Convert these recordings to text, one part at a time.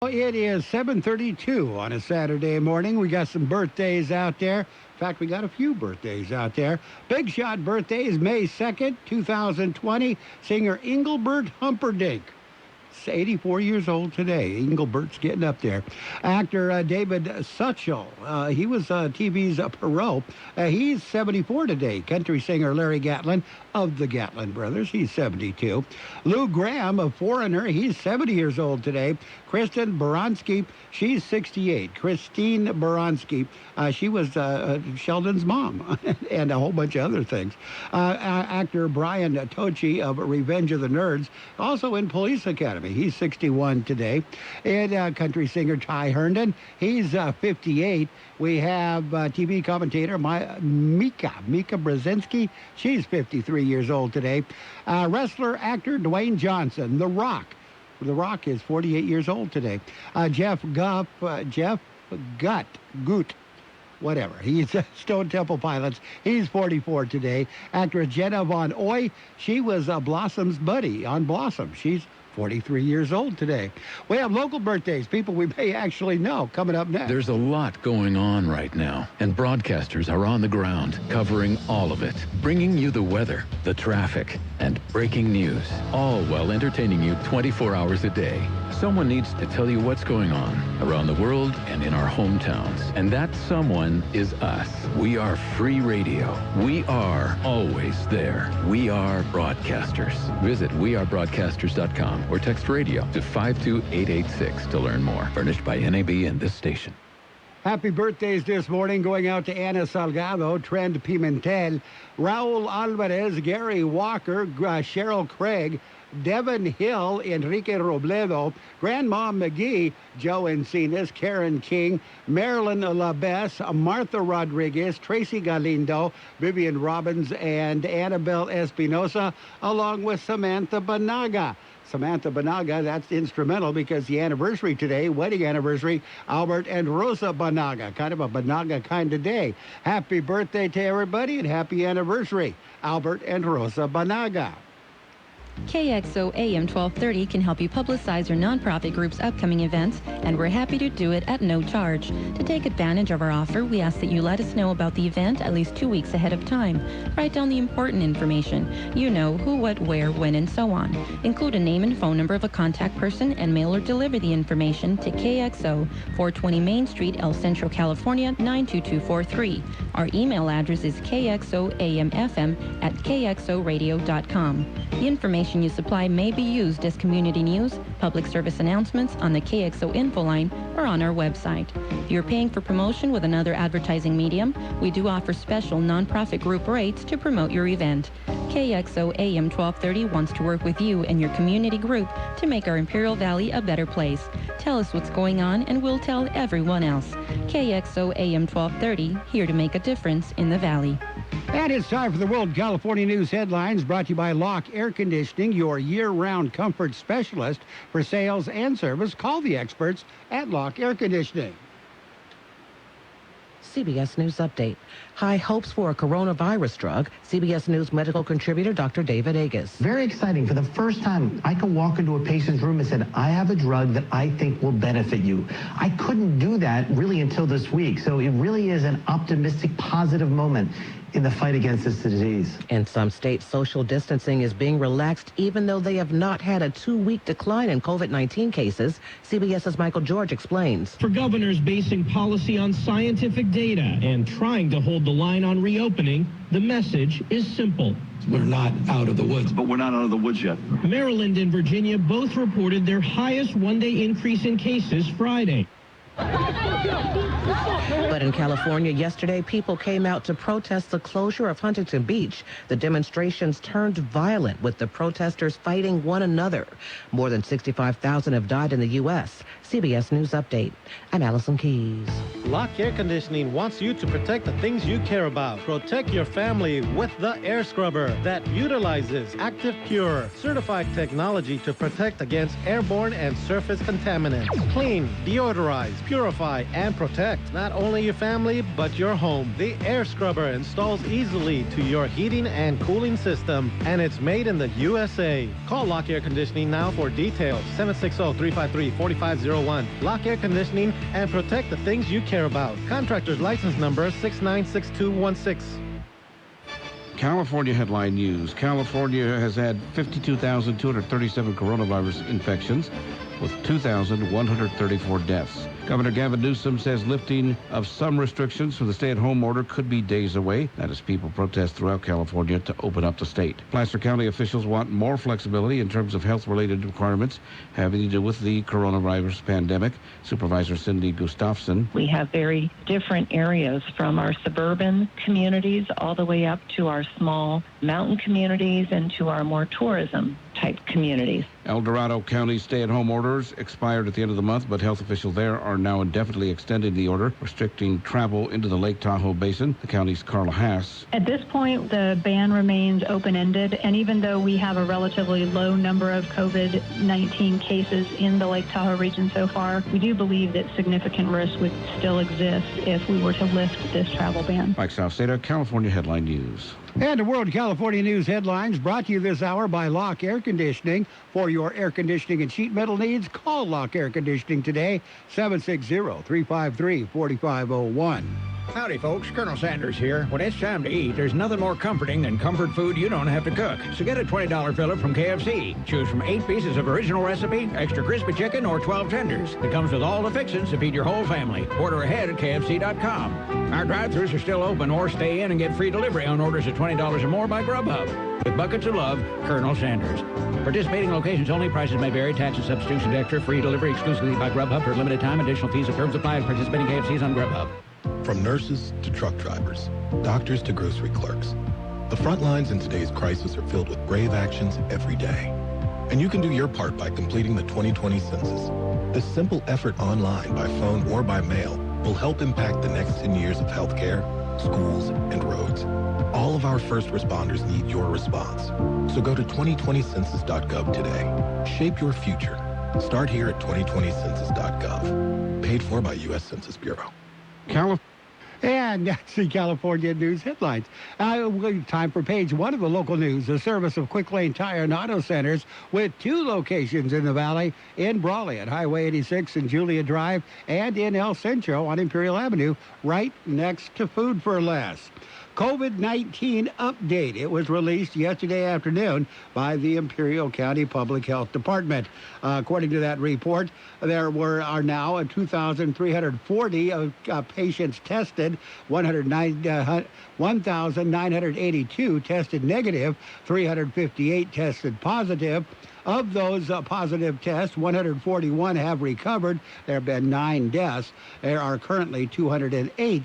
It is 7:32 on a Saturday morning. We got some birthdays out there. In fact, we got a few birthdays out there. Big shot birthdays, May 2nd, 2020. Singer Engelbert Humperdinck. He's 84 years old today. Engelbert's getting up there. Actor David Suchel. He was TV's Perot. He's 74 today. Country singer Larry Gatlin of the Gatlin Brothers. He's 72. Lou Graham of Foreigner. He's 70 years old today. Kristen Baranski. She's 68. Christine Baranski. She was Sheldon's mom and a whole bunch of other things. Actor Brian Tochi of Revenge of the Nerds. Also in Police Academy. He's 61 today. And country singer Ty Herndon. He's 58. We have TV commentator Mika Brzezinski. She's 53 years old today. Wrestler, actor Dwayne Johnson, The Rock. The Rock is 48 years old today. Jeff Gutt, whatever. He's Stone Temple Pilots. He's 44 today. Actress Jenna Von Oy. She was Blossom's buddy on Blossom. She's 43 years old today. We have local birthdays, people we may actually know, coming up next. There's a lot going on right now, and broadcasters are on the ground, covering all of it, bringing you the weather, the traffic, and breaking news, all while entertaining you 24 hours a day. Someone needs to tell you what's going on around the world and in our hometowns, and that someone is us. We are free radio. We are always there. We are broadcasters. Visit wearebroadcasters.com or text radio to 52886 to learn more. Furnished by NAB and this station. Happy birthdays this morning going out to Ana Salgado, Trent Pimentel, Raul Alvarez, Gary Walker, Cheryl Craig, Devin Hill, Enrique Robledo, Grandma McGee, Joe Encinas, Karen King, Marilyn LaBesse, Martha Rodriguez, Tracy Galindo, Vivian Robbins, and Annabelle Espinosa, along with Samantha Banaga. Samantha Banaga, that's instrumental because the anniversary today, wedding anniversary, Albert and Rosa Banaga. Kind of a Banaga kind of day. Happy birthday to everybody and happy anniversary, Albert and Rosa Banaga. KXO AM 1230 can help you publicize your nonprofit group's upcoming events, and we're happy to do it at no charge. To take advantage of our offer, we ask that you let us know about the event at least 2 weeks ahead of time. Write down the important information. You know, who, what, where, when, and so on. Include a name and phone number of a contact person and mail or deliver the information to KXO, 420 Main Street, El Centro, California, 92243. Our email address is kxoamfm@kxoradio.com. The information you supply may be used as community news, public service announcements on the KXO info line, or on our website. If you're paying for promotion with another advertising medium, we do offer special nonprofit group rates to promote your event. KXO AM 1230 wants to work with you and your community group to make our Imperial Valley a better place. Tell us what's going on and we'll tell everyone else. KXO AM 1230, here to make a difference in the Valley. And it's time for the World California News Headlines, brought to you by Locke Air Conditioning, your year-round comfort specialist. For sales and service, call the experts at Locke Air Conditioning. CBS News Update. High hopes for a coronavirus drug. CBS News medical contributor Dr. David Agus. Very exciting. For the first time, I could walk into a patient's room and said, I have a drug that I think will benefit you. I couldn't do that really until this week. So it really is an optimistic, positive moment in the fight against this disease. In some states, social distancing is being relaxed even though they have not had a 2-week decline in COVID-19 cases. CBS's Michael George explains. For governors basing policy on scientific data and trying to hold the line on reopening, the message is simple. We're not out of the woods. But we're not out of the woods yet. Maryland and Virginia both reported their highest one-day increase in cases Friday. But in California yesterday, people came out to protest the closure of Huntington Beach. The demonstrations turned violent, with the protesters fighting one another. More than 65,000 have died in the U.S. CBS News Update. I'm Allison Keys. Locke Air Conditioning wants you to protect the things you care about. Protect your family with the air scrubber that utilizes Active Pure, certified technology to protect against airborne and surface contaminants. Clean, deodorize, purify, and protect not only your family, but your home. The air scrubber installs easily to your heating and cooling system, and it's made in the USA. Call Locke Air Conditioning now for details. 760-353-4500. 691. Lock Air Conditioning and protect the things you care about. Contractor's license number 696216. California headline news. California has had 52,237 coronavirus infections with 2,134 deaths. Governor Gavin Newsom says lifting of some restrictions for the stay-at-home order could be days away. That as people protest throughout California to open up the state. Placer County officials want more flexibility in terms of health-related requirements having to do with the coronavirus pandemic. Supervisor Cindy Gustafson. We have very different areas from our suburban communities all the way up to our small mountain communities and to our more tourism-type communities. El Dorado County stay-at-home orders expired at the end of the month, but health officials there are now indefinitely extending the order, restricting travel into the Lake Tahoe Basin. The county's Carla Haas. At this point, the ban remains open-ended, and even though we have a relatively low number of COVID-19 cases in the Lake Tahoe region so far, we do believe that significant risk would still exist if we were to lift this travel ban. Mike Southstada, California Headline News. And the World California News headlines brought to you this hour by Lock Air Conditioning. For your air conditioning and sheet metal needs, call Lock Air Conditioning today, 760-353-4501. Howdy, folks. Colonel Sanders here. When it's time to eat, there's nothing more comforting than comfort food you don't have to cook. So get a $20 filler from KFC. Choose from 8 pieces of original recipe, extra crispy chicken, or 12 tenders. It comes with all the fixings to feed your whole family. Order ahead at KFC.com. Our drive-thrus are still open, or stay in and get free delivery on orders of $20 or more by Grubhub. With buckets of love, Colonel Sanders. Participating locations only. Prices may vary. Tax and substitution extra. Free delivery exclusively by Grubhub for a limited time. Additional fees and terms apply. Participating KFCs on Grubhub. From nurses to truck drivers, doctors to grocery clerks, the front lines in today's crisis are filled with brave actions every day. And you can do your part by completing the 2020 census. This simple effort online, by phone, or by mail will help impact the next 10 years of healthcare, schools, and roads. All of our first responders need your response. So go to 2020census.gov today. Shape your future. Start here at 2020census.gov. Paid for by U.S. Census Bureau. And that's the California News headlines. Time for page one of the local news. The service of Quick Lane Tire and Auto Centers with 2 locations in the valley, in Brawley at Highway 86 and Julia Drive, and in El Centro on Imperial Avenue, right next to Food for Less. COVID-19 update. It was released yesterday afternoon by the Imperial County Public Health Department. According to that report, there are now 2,340 patients tested, 1,982 tested negative, 358 tested positive. Of those positive tests, 141 have recovered. There have been 9 deaths. There are currently 208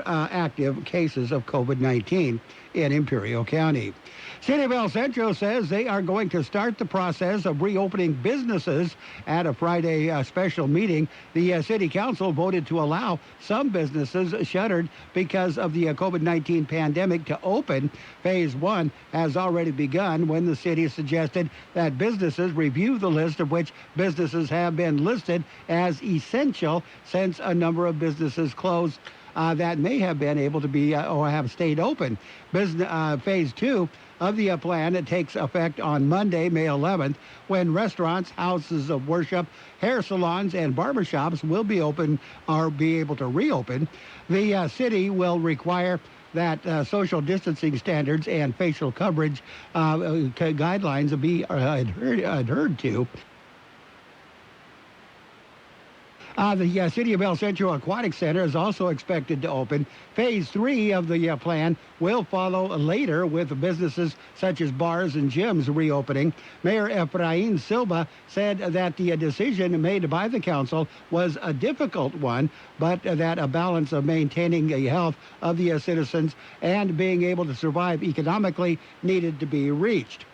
active cases of COVID-19 in Imperial County. City of El Centro says they are going to start the process of reopening businesses. At a Friday special meeting, the City Council voted to allow some businesses shuttered because of the COVID-19 pandemic to open. Phase 1 has already begun when the city suggested that businesses review the list of which businesses have been listed as essential, since a number of businesses closed that may have been able to be or have stayed open. Phase 2 of the plan takes effect on Monday, May 11th, when restaurants, houses of worship, hair salons, and barbershops will be open or be able to reopen. The city will require that social distancing standards and facial coverage guidelines be adhered to. The City of El Centro Aquatic Center is also expected to open. Phase 3 of the plan will follow later, with businesses such as bars and gyms reopening. Mayor Efrain Silva said that the decision made by the council was a difficult one, but that a balance of maintaining the health of the citizens and being able to survive economically needed to be reached.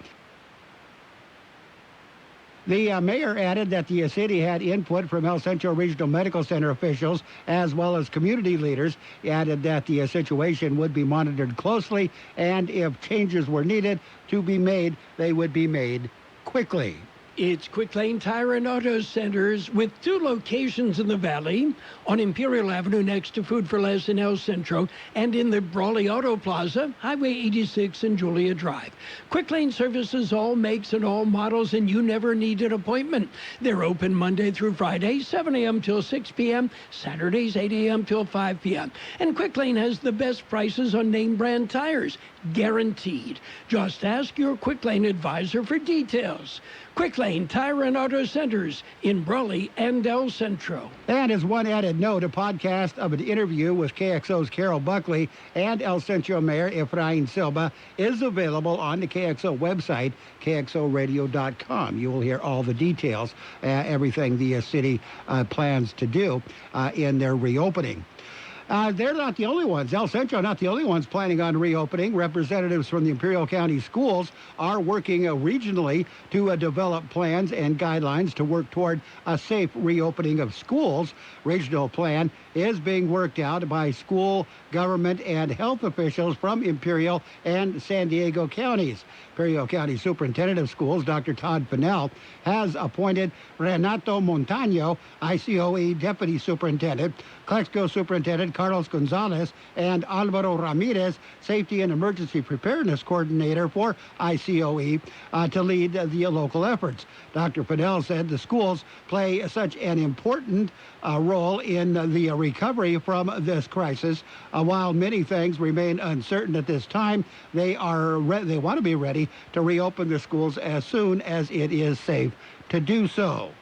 The mayor added that the city had input from El Centro Regional Medical Center officials as well as community leaders. He added that the situation would be monitored closely, and if changes were needed to be made, they would be made quickly. It's Quick Lane Tire and Auto Centers with 2 locations in the Valley, on Imperial Avenue next to Food for Less in El Centro, and in the Brawley Auto Plaza, Highway 86 and Julia Drive. Quick Lane services all makes and all models, and you never need an appointment. They're open Monday through Friday, 7 a.m. till 6 p.m., Saturdays 8 a.m. till 5 p.m. And Quick Lane has the best prices on name brand tires, guaranteed. Just ask your Quick Lane advisor for details. Quick Lane Tire and Auto Centers in Brawley and El Centro. And as one added note, a podcast of an interview with KXO's Carol Buckley and El Centro Mayor Efrain Silva is available on the KXO website, KXOradio.com. You will hear all the details, everything the city plans to do in their reopening. They're not the only ones. El Centro not the only ones planning on reopening. Representatives from the Imperial County schools are working regionally to develop plans and guidelines to work toward a safe reopening of schools. Regional plan is being worked out by school, government, and health officials from Imperial and San Diego counties. Imperial County Superintendent of Schools, Dr. Todd Fennell, has appointed Renato Montano, ICOE Deputy Superintendent, KXO Superintendent Carlos Gonzalez, and Alvaro Ramirez, Safety and Emergency Preparedness Coordinator for ICOE, to lead the local efforts. Dr. Fennell said the schools play such an important role in the recovery from this crisis. While many things remain uncertain at this time, they want to be ready to reopen the schools as soon as it is safe to do so.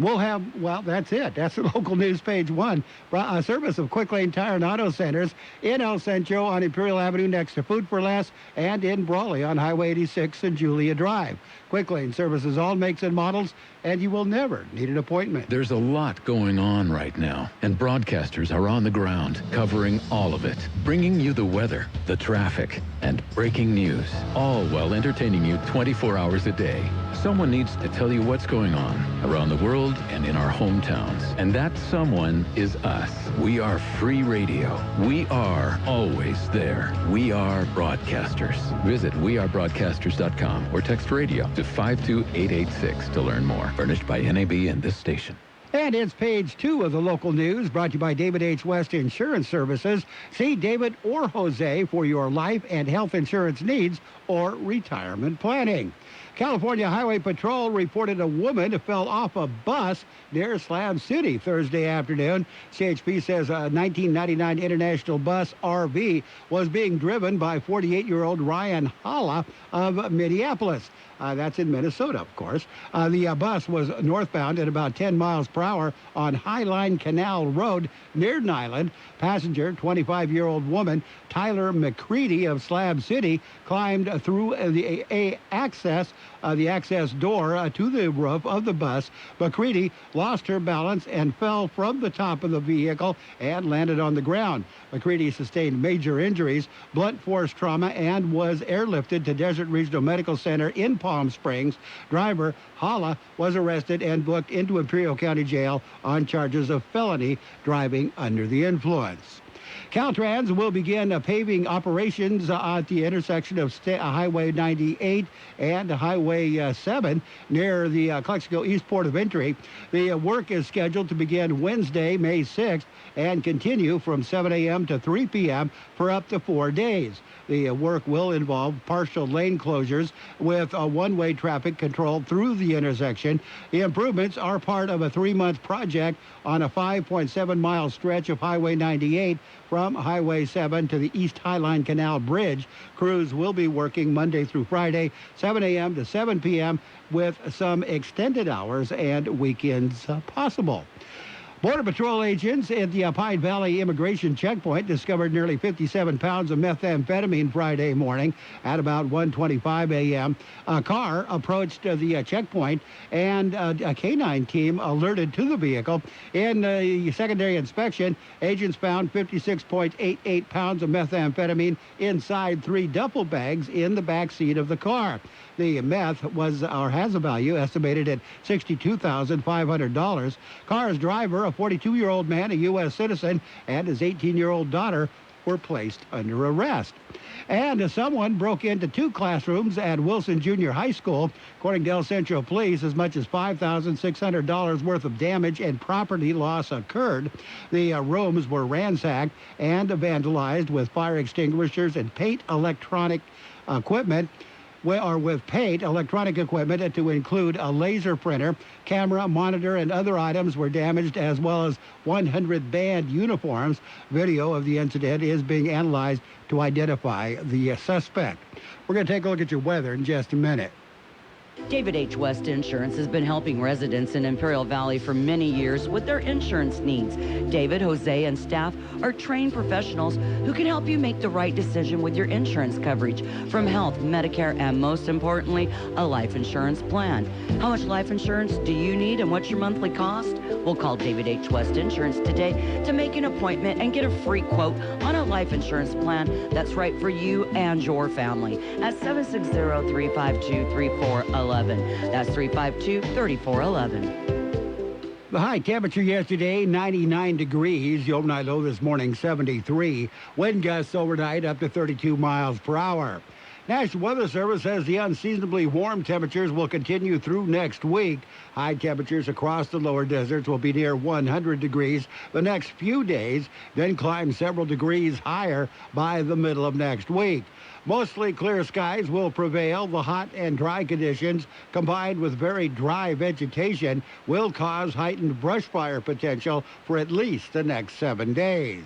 We'll have, well, that's it. That's the local news, page 1. A service of Quick Lane Tire and Auto Centers in El Centro on Imperial Avenue next to Food for Less, and in Brawley on Highway 86 and Julia Drive. Quick Lane services all makes and models, and you will never need an appointment. There's a lot going on right now, and broadcasters are on the ground covering all of it, bringing you the weather, the traffic, and breaking news, all while entertaining you 24 hours a day. Someone needs to tell you what's going on around the world and in our hometowns, and that someone is us. We are free radio. We are always there. We are broadcasters. Visit wearebroadcasters.com or text radio to 52886 to learn more. Furnished by NAB and this station. And it's page 2 of the local news, brought to you by David H. West Insurance Services. See David or Jose for your life and health insurance needs or retirement planning. California Highway Patrol reported a woman fell off a bus near Slab City Thursday afternoon. CHP says a 1999 International Bus RV was being driven by 48-year-old Ryan Holla of Minneapolis. That's in Minnesota, of course. The bus was northbound at about 10 miles per hour on Highline Canal Road near Nyland. Passenger, 25-year-old woman, Tyler McCready of Slab City, climbed through the access door to the roof of the bus. McCready lost her balance and fell from the top of the vehicle and landed on the ground. McCready sustained major injuries, blunt force trauma, and was airlifted to Desert Regional Medical Center in Palm Springs. Driver Holla was arrested and booked into Imperial County Jail on charges of felony driving under the influence. Caltrans will begin paving operations at the intersection of Highway 98 and Highway 7 near the Calexico East Port of Entry. The work is scheduled to begin Wednesday, May 6th, and continue from 7 a.m. to 3 p.m. for up to 4 days. The work will involve partial lane closures with one-way traffic control through the intersection. The improvements are part of a 3-month project on a 5.7-mile stretch of Highway 98 from Highway 7 to the East Highline Canal Bridge. Crews will be working Monday through Friday, 7 a.m. to 7 p.m. with some extended hours and weekends possible. Border Patrol agents at the Pine Valley Immigration Checkpoint discovered nearly 57 pounds of methamphetamine Friday morning at about 1:25 a.m. A car approached the checkpoint, and a canine team alerted to the vehicle. In the secondary inspection, agents found 56.88 pounds of methamphetamine inside 3 duffel bags in the back seat of the car. The meth has a value estimated at $62,500. Car's driver, a 42-year-old man, a U.S. citizen, and his 18-year-old daughter were placed under arrest. And someone broke into 2 classrooms at Wilson Junior High School. According to El Centro Police, as much as $5,600 worth of damage and property loss occurred. The rooms were ransacked and vandalized with fire extinguishers and paint electronic equipment. With paint, electronic equipment to include a laser printer, camera, monitor, and other items were damaged, as well as 100 band uniforms. Video of the incident is being analyzed to identify the suspect. We're going to take a look at your weather in just a minute. David H. West Insurance has been helping residents in Imperial Valley for many years with their insurance needs. David, Jose, and staff are trained professionals who can help you make the right decision with your insurance coverage, from health, Medicare, and most importantly, a life insurance plan. How much life insurance do you need and what's your monthly cost? We'll call David H. West Insurance today to make an appointment and get a free quote on a life insurance plan that's right for you and your family at 760-352-3411. That's 352-3411. The high temperature yesterday, 99 degrees. The overnight low this morning, 73. Wind gusts overnight up to 32 miles per hour. National Weather Service says the unseasonably warm temperatures will continue through next week. High temperatures across the lower deserts will be near 100 degrees the next few days, then climb several degrees higher by the middle of next week. Mostly clear skies will prevail. The hot and dry conditions, combined with very dry vegetation, will cause heightened brush fire potential for at least the next 7 days.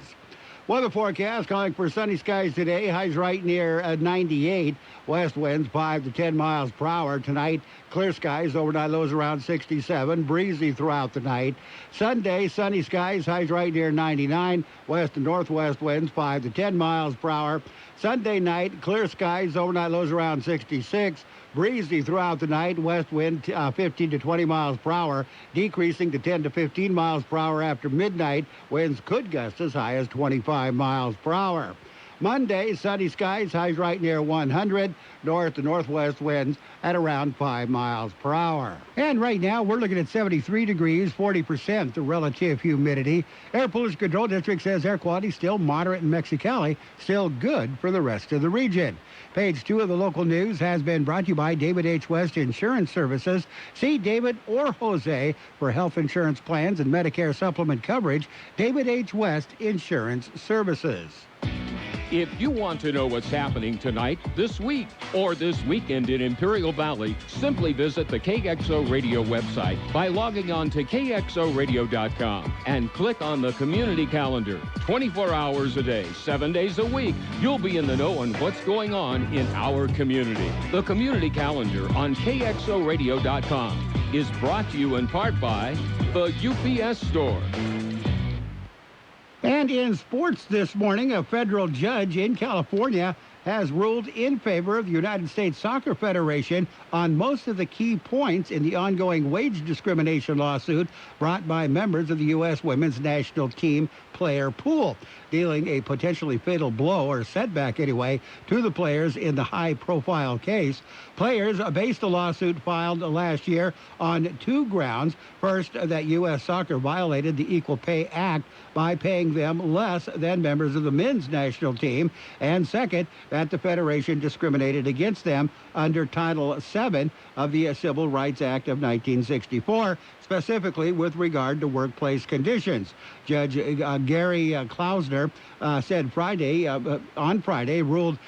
Weather forecast calling for sunny skies today. Highs right near 98. West winds 5 to 10 miles per hour. Tonight, clear skies. Overnight lows around 67. Breezy throughout the night. Sunday, sunny skies. Highs right near 99. West and northwest winds 5 to 10 miles per hour. Sunday night, clear skies. Overnight lows around 66. Breezy throughout the night. West wind 15 to 20 miles per hour, decreasing to 10 to 15 miles per hour after midnight. Winds could gust as high as 25 miles per hour. Monday, sunny skies, highs right near 100. North to northwest winds at around 5 miles per hour. And right now, we're looking at 73 degrees, 40% the relative humidity. Air Pollution Control District says air quality still moderate in Mexicali, still good for the rest of the region. Page 2 of the local news has been brought to you by David H. West Insurance Services. See David or Jose for health insurance plans and Medicare supplement coverage. David H. West Insurance Services. If you want to know what's happening tonight, this week, or this weekend in Imperial Valley, simply visit the KXO Radio website by logging on to KXORadio.com and click on the community calendar. 24 hours a day, 7 days a week, you'll be in the know on what's going on in our community. The community calendar on KXORadio.com is brought to you in part by the UPS Store. And in sports this morning, a federal judge in California has ruled in favor of the United States Soccer Federation on most of the key points in the ongoing wage discrimination lawsuit brought by members of the U.S. women's national team player pool, dealing a potentially fatal blow, or setback anyway, to the players in the high-profile case. Players based the lawsuit filed last year on 2 grounds. First, that U.S. Soccer violated the Equal Pay Act by paying them less than members of the men's national team. And second, that the Federation discriminated against them under Title VII of the Civil Rights Act of 1964, specifically with regard to workplace conditions. Judge Gary Klausner said on Friday, ruled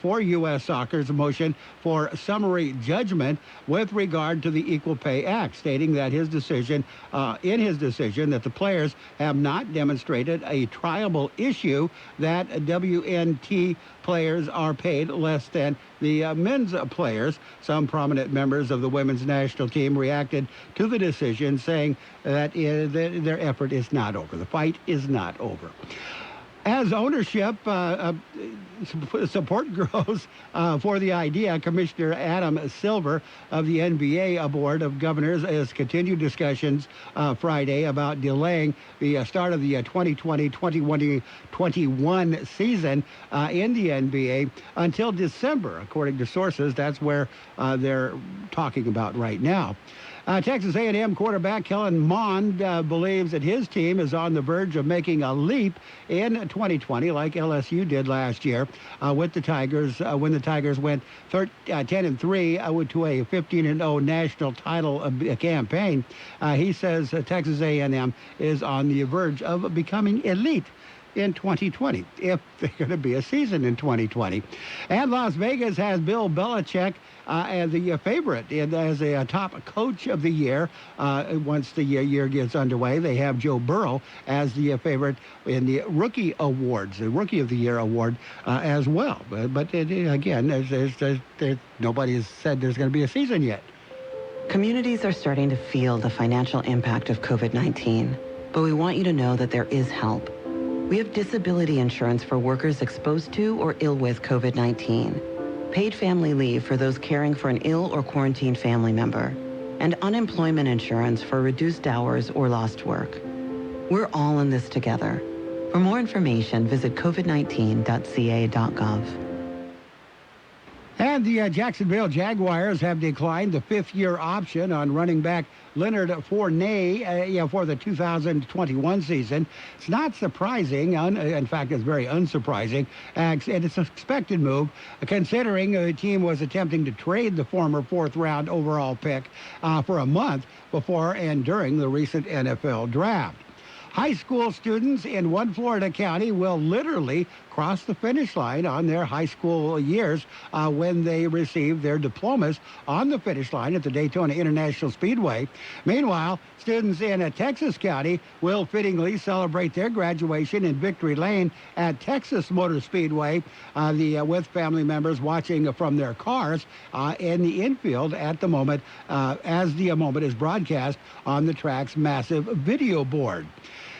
for U.S. Soccer's motion for summary judgment with regard to the Equal Pay Act, stating that in his decision that the players have not demonstrated a triable issue that WNT players are paid less than the men's players. Some prominent members of the women's national team reacted to the decision, saying that their effort is not over. The fight is not over. As ownership support grows for the idea, Commissioner Adam Silver of the NBA Board of Governors has continued discussions Friday about delaying the start of the 2020-2021 season in the NBA until December, according to sources. That's where they're talking about right now. Texas A&M quarterback Kellen Mond believes that his team is on the verge of making a leap in 2020, like LSU did last year with the Tigers when the Tigers went 10-3 to a 15-0 national title campaign. He says Texas A&M is on the verge of becoming elite in 2020, if there's going to be a season in 2020. And Las Vegas has Bill Belichick as the favorite as a top coach of the year. Once the year gets underway, they have Joe Burrow as the favorite in the Rookie Awards, the Rookie of the Year award as well. But again, nobody has said there's going to be a season yet. Communities are starting to feel the financial impact of COVID-19, but we want you to know that there is help. We have disability insurance for workers exposed to or ill with COVID-19, paid family leave for those caring for an ill or quarantined family member, and unemployment insurance for reduced hours or lost work. We're all in this together. For more information, visit covid19.ca.gov. And the Jacksonville Jaguars have declined the fifth-year option on running back Leonard Fournette for the 2021 season. It's not surprising. In fact, it's very unsurprising. And it's an expected move, considering the team was attempting to trade the former fourth-round overall pick for a month before and during the recent NFL draft. High school students in one Florida county will literally cross the finish line on their high school years when they receive their diplomas on the finish line at the Daytona International Speedway. Meanwhile, students in a Texas county will fittingly celebrate their graduation in Victory Lane at Texas Motor Speedway with family members watching from their cars in the infield at the moment as the moment is broadcast on the track's massive video board.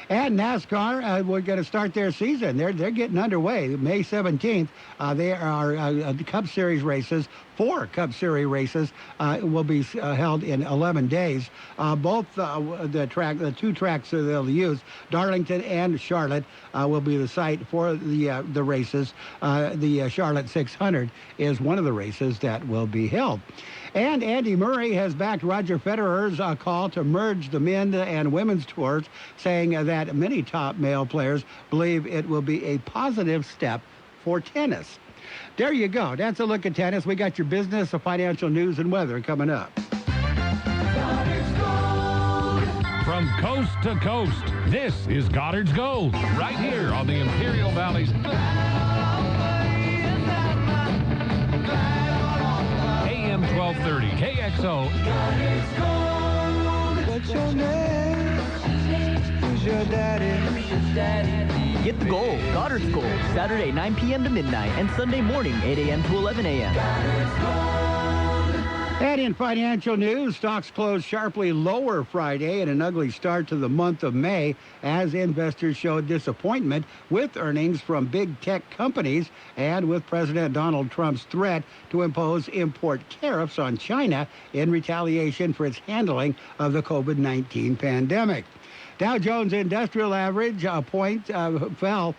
And NASCAR, we're going to start their season. They're getting underway. May 17th, there are Cup Series races. 4 Cup Series races will be held in 11 days. Both the two tracks that they'll use, Darlington and Charlotte, will be the site for the races. The Charlotte 600 is one of the races that will be held. And Andy Murray has backed Roger Federer's call to merge the men and women's tours, saying that many top male players believe it will be a positive step for tennis. There you go. That's a look at tennis. We got your business, financial news, and weather coming up. From coast to coast, this is Goddard's Gold, right here on the Imperial Valley's AM 1230 KXO. What's your name? Who's your daddy? Get the gold, Goddard's Gold, Saturday 9 p.m. to midnight and Sunday morning 8 a.m. to 11 a.m. And in financial news, stocks closed sharply lower Friday in an ugly start to the month of May as investors showed disappointment with earnings from big tech companies and with President Donald Trump's threat to impose import tariffs on China in retaliation for its handling of the COVID-19 pandemic. Dow Jones Industrial Average fell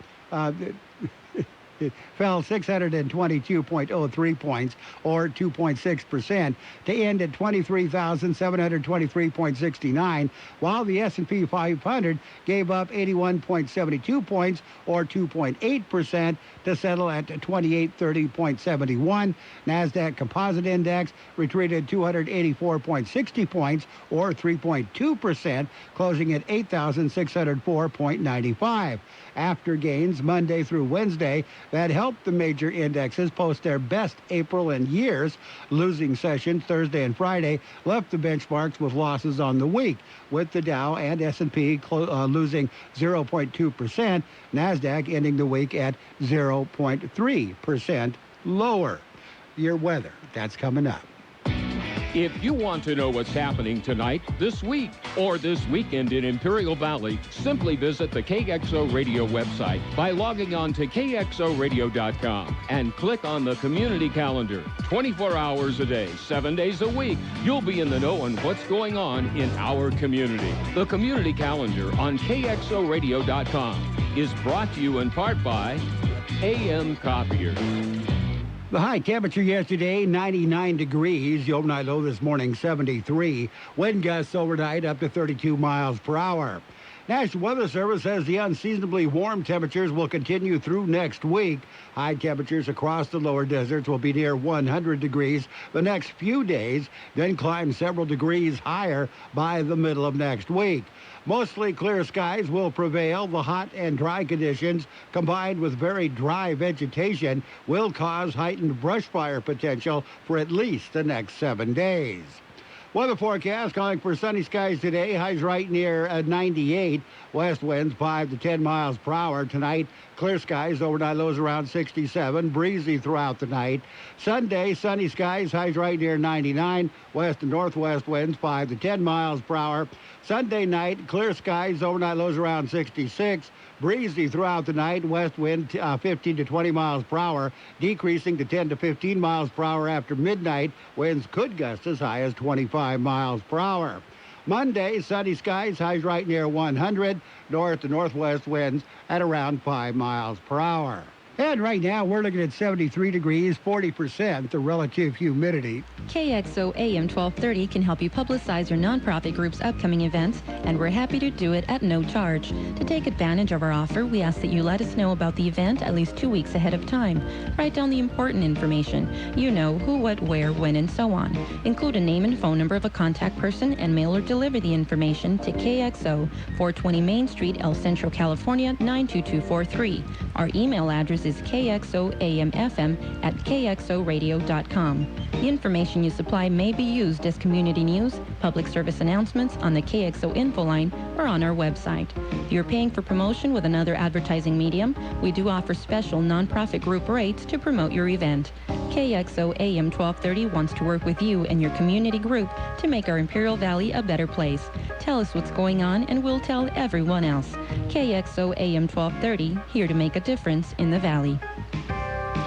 622.03 points, or 2.6%, to end at 23,723.69, while the S&P 500 gave up 81.72 points, or 2.8%, to settle at 2830.71. NASDAQ Composite Index retreated 284.60 points, or 3.2%, closing at 8,604.95. After gains Monday through Wednesday that helped the major indexes post their best April in years, losing sessions Thursday and Friday left the benchmarks with losses on the week, with the Dow and S&P losing 0.2%, NASDAQ ending the week at 0.3% lower. Your weather, that's coming up. If you want to know what's happening tonight, this week, or this weekend in Imperial Valley, simply visit the KXO Radio website by logging on to KXORadio.com and click on the community calendar. 24 hours a day, 7 days a week, you'll be in the know on what's going on in our community. The community calendar on KXORadio.com is brought to you in part by AM Copier. The high temperature yesterday, 99 degrees. The overnight low this morning, 73. Wind gusts overnight up to 32 miles per hour. National Weather Service says the unseasonably warm temperatures will continue through next week. High temperatures across the lower deserts will be near 100 degrees the next few days, then climb several degrees higher by the middle of next week. Mostly clear skies will prevail. The hot and dry conditions, combined with very dry vegetation, will cause heightened brush fire potential for at least the next 7 days. Weather forecast calling for sunny skies today. Highs right near 98. West winds 5 to 10 miles per hour. Tonight, clear skies. Overnight lows around 67. Breezy throughout the night. Sunday, sunny skies. Highs right near 99. West and northwest winds 5 to 10 miles per hour. Sunday night, clear skies. Overnight lows around 66. Breezy throughout the night. West wind 15 to 20 miles per hour, decreasing to 10 to 15 miles per hour after midnight. Winds could gust as high as 25 miles per hour. Monday, sunny skies, highs right near 100. North to northwest winds at around 5 miles per hour. And right now, we're looking at 73 degrees, 40% the relative humidity. KXO AM 1230 can help you publicize your nonprofit group's upcoming events, and we're happy to do it at no charge. To take advantage of our offer, we ask that you let us know about the event at least 2 weeks ahead of time. Write down the important information. You know, who, what, where, when, and so on. Include a name and phone number of a contact person and mail or deliver the information to KXO, 420 Main Street, El Centro, California, 92243. Our email address is kxoamfm@kxoradio.com. The information you supply may be used as community news, public service announcements on the KXO info line, or on our website. If you're paying for promotion with another advertising medium, we do offer special nonprofit group rates to promote your event. KXO AM 1230 wants to work with you and your community group to make our Imperial Valley a better place. Tell us what's going on and we'll tell everyone else. KXO AM 1230, here to make a difference in the Valley.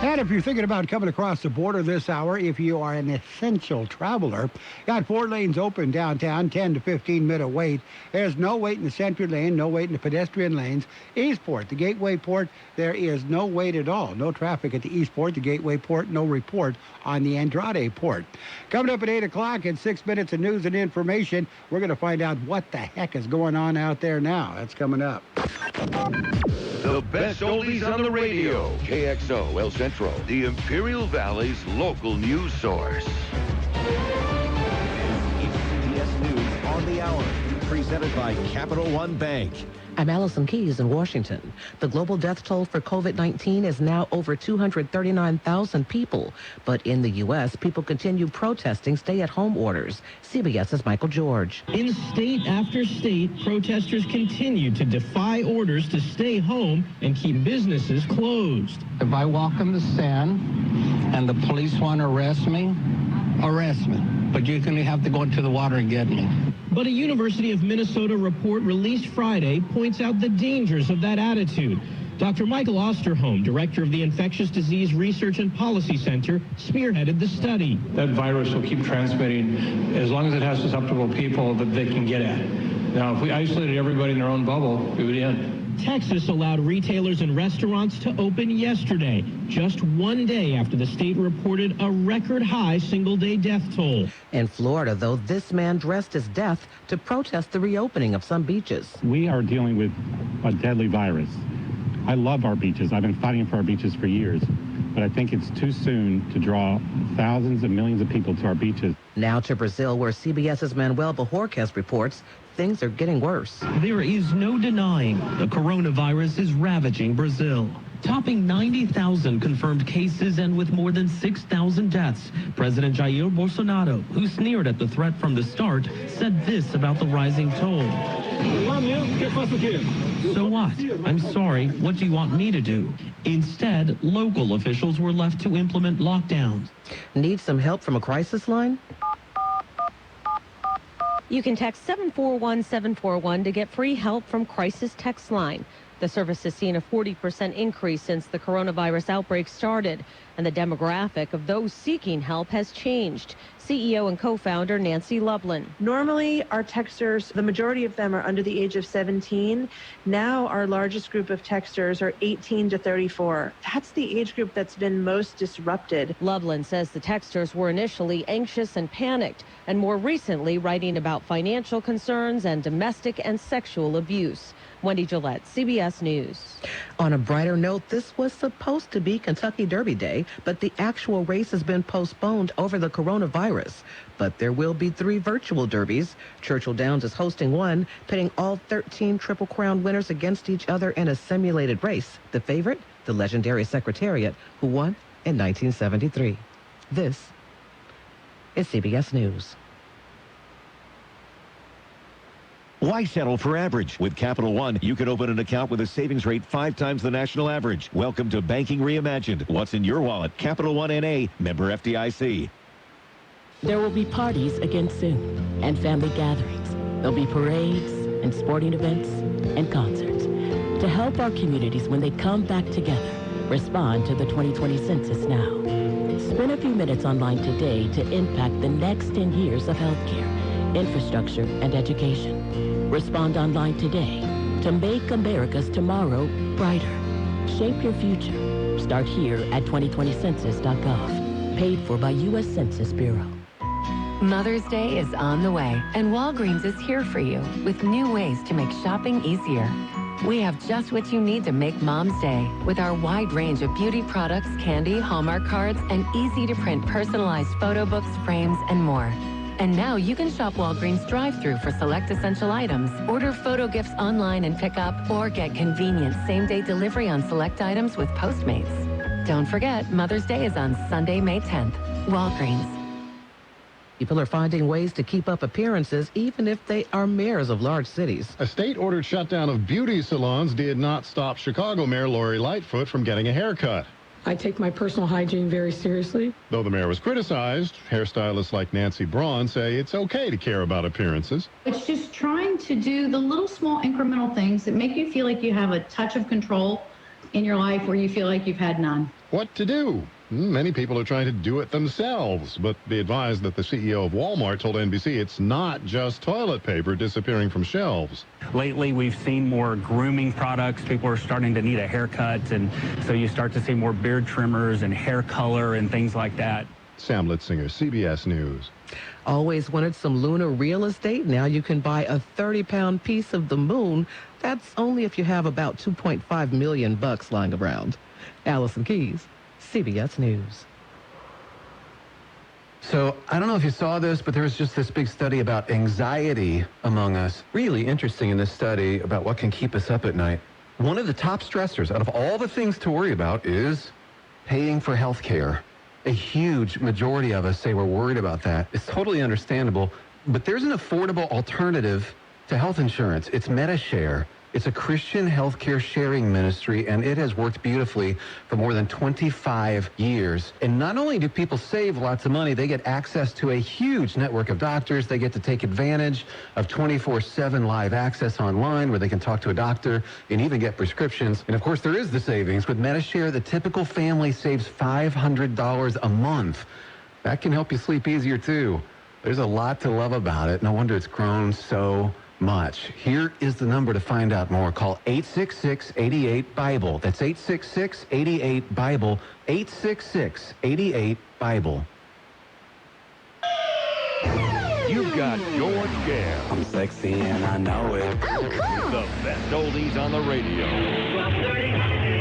And if you're thinking about coming across the border this hour, if you are an essential traveler, got 4 lanes open downtown, 10 to 15-minute wait. There's no wait in the Century Lane, no wait in the pedestrian lanes. Eastport, the Gateway Port, there is no wait at all. No traffic at the Eastport, the Gateway Port, no report on the Andrade Port. Coming up at 8 o'clock in 6 minutes of news and information, we're going to find out what the heck is going on out there now. That's coming up. The best oldies on the radio. KXO El Centro, the Imperial Valley's local news source. CBS News on the hour, presented by Capital One Bank. I'm Allison Keyes in Washington. The global death toll for COVID-19 is now over 239,000 people. But in the U.S., people continue protesting stay-at-home orders. CBS's Michael George. In state after state, protesters continue to defy orders to stay home and keep businesses closed. If I walk in the sand and the police want to arrest me, arrest me. But you're going to have to go into the water and get me. But a University of Minnesota report released Friday points out the dangers of that attitude. Dr. Michael Osterholm, director of the Infectious Disease Research and Policy Center, spearheaded the study. That virus will keep transmitting as long as it has susceptible people that they can get at. Now, if we isolated everybody in their own bubble, we would end. Texas allowed retailers and restaurants to open yesterday, just 1 day after the state reported a record-high single-day death toll. In Florida, though, this man dressed as death to protest the reopening of some beaches. We are dealing with a deadly virus. I love our beaches. I've been fighting for our beaches for years. But I think it's too soon to draw thousands of millions of people to our beaches. Now to Brazil, where CBS's Manuel Bajorquez reports things are getting worse. There is no denying the coronavirus is ravaging Brazil. Topping 90,000 confirmed cases and with more than 6,000 deaths, President Jair Bolsonaro, who sneered at the threat from the start, said this about the rising toll. So what? I'm sorry, what do you want me to do? Instead, local officials were left to implement lockdowns. Need some help from a crisis line? You can text 741-741 to get free help from Crisis Text Line. The service has seen a 40% increase since the coronavirus outbreak started, and the demographic of those seeking help has changed. CEO and co-founder Nancy Lublin. Normally, our texters, the majority of them are under the age of 17. Now, our largest group of texters are 18 to 34. That's the age group that's been most disrupted. Lublin says the texters were initially anxious and panicked, and more recently writing about financial concerns and domestic and sexual abuse. Wendy Gillette, CBS News. On a brighter note, this was supposed to be Kentucky Derby Day, but the actual race has been postponed over the coronavirus. But there will be 3 virtual derbies. Churchill Downs is hosting one, pitting all 13 Triple Crown winners against each other in a simulated race. The favorite, the legendary Secretariat, who won in 1973. This is CBS News. Why settle for average? With Capital One, you can open an account with a savings rate 5 times the national average. Welcome to Banking Reimagined. What's in your wallet? Capital One N.A., member FDIC. There will be parties again soon, and family gatherings. There'll be parades and sporting events and concerts. To help our communities when they come back together, respond to the 2020 census now. Spend a few minutes online today to impact the next 10 years of healthcare, infrastructure, and education. Respond online today to make America's tomorrow brighter. Shape your future. Start here at 2020census.gov. Paid for by U.S. Census Bureau. Mother's Day is on the way, and Walgreens is here for you with new ways to make shopping easier. We have just what you need to make Mom's Day with our wide range of beauty products, candy, Hallmark cards, and easy-to-print personalized photo books, frames, and more. And now you can shop Walgreens drive-thru for select essential items, order photo gifts online and pick up, or get convenient same-day delivery on select items with Postmates. Don't forget, Mother's Day is on Sunday, May 10th. Walgreens. People are finding ways to keep up appearances even if they are mayors of large cities. A state-ordered shutdown of beauty salons did not stop Chicago Mayor Lori Lightfoot from getting a haircut. I take my personal hygiene very seriously. Though the mayor was criticized, hairstylists like Nancy Braun say it's okay to care about appearances. It's just trying to do the little small incremental things that make you feel like you have a touch of control in your life where you feel like you've had none. What to do? Many people are trying to do it themselves, but be advised that the CEO of Walmart told NBC it's not just toilet paper disappearing from shelves. Lately, we've seen more grooming products. People are starting to need a haircut, and so you start to see more beard trimmers and hair color and things like that. Sam Litzinger, CBS News. Always wanted some lunar real estate? Now you can buy a 30-pound piece of the moon. That's only if you have about $2.5 million lying around. Allison Keys, CBS News. So I don't know if you saw this, but there was just this big study about anxiety among us. Really interesting in this study about what can keep us up at night. One of the top stressors out of all the things to worry about is paying for health care. A huge majority of us say we're worried about that. It's totally understandable, but there's an affordable alternative to health insurance. It's MediShare. It's a Christian healthcare sharing ministry, and it has worked beautifully for more than 25 years. And not only do people save lots of money, they get access to a huge network of doctors. They get to take advantage of 24/7 live access online where they can talk to a doctor and even get prescriptions. And of course, there is the savings. With MediShare, the typical family saves $500 a month. That can help you sleep easier, too. There's a lot to love about it. No wonder it's grown so much. Here is the number to find out more. Call 866-88-BIBLE. That's 866-88-BIBLE. 866-88-BIBLE. You've got George Gale. I'm sexy and I know it. The best oldies on the radio. 12:30.